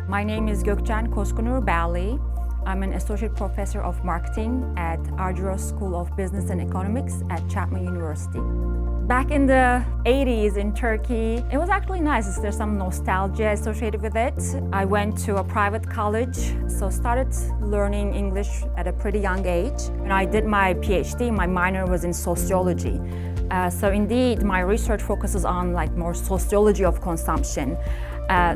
My name is Gokcen Coskuner-Balli. I'm an associate professor of marketing at Argyros School of Business and Economics at Chapman University. Back in the 80s in Turkey, it was actually nice. There's some nostalgia associated with it. I went to a private college, so started learning English at a pretty young age. And I did my PhD, my minor was in sociology. So indeed, my research focuses on more sociology of consumption.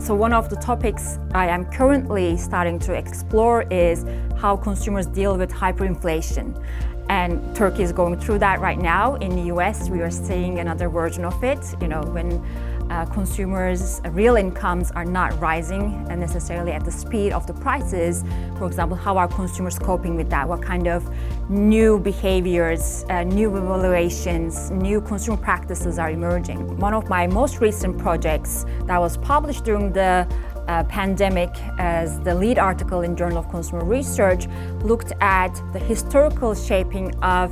So one of the topics I am currently starting to explore is how consumers deal with hyperinflation. And Turkey is going through that right now. In the US, we are seeing another version of it. When consumers' real incomes are not rising necessarily at the speed of the prices. For example, how are consumers coping with that? What kind of new behaviors, new evaluations, new consumer practices are emerging? One of my most recent projects that was published during the pandemic as the lead article in Journal of Consumer Research looked at the historical shaping of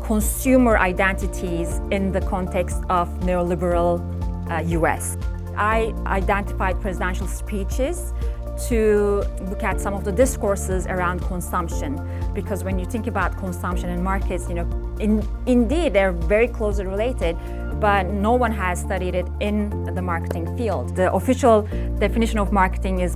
consumer identities in the context of neoliberal US. I identified presidential speeches to look at some of the discourses around consumption, because when you think about consumption and markets, indeed they're very closely related, but no one has studied it in the marketing field. The official definition of marketing is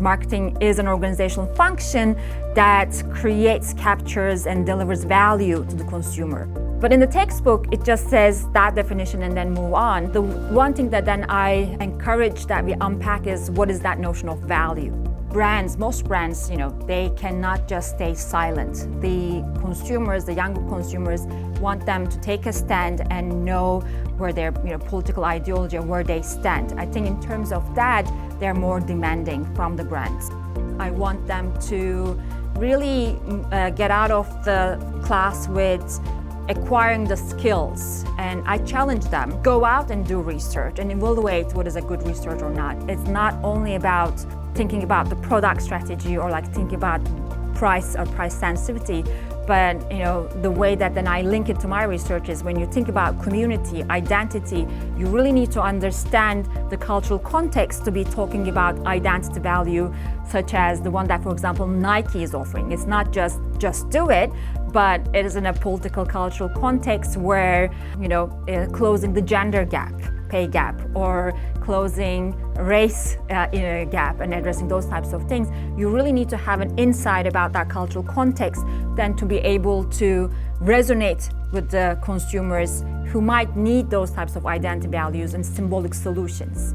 an organizational function that creates, captures, and delivers value to the consumer. But in the textbook, it just says that definition and then move on. The one thing that then I encourage that we unpack is what is that notion of value? Most brands, they cannot just stay silent. The consumers, the younger consumers, want them to take a stand and know where their political ideology and where they stand. I think in terms of that, they're more demanding from the brands. I want them to really get out of the class with acquiring the skills, and I challenge them, go out and do research and evaluate what is a good research or not. It's not only about thinking about the product strategy or thinking about price or price sensitivity, but the way that then I link it to my research is when you think about community, identity, you really need to understand the cultural context to be talking about identity value, such as the one that, for example, Nike is offering. It's not just do it, but it is in a political, cultural context where, closing the gender gap, pay gap, or closing race gap and addressing those types of things. You really need to have an insight about that cultural context then to be able to resonate with the consumers who might need those types of identity values and symbolic solutions.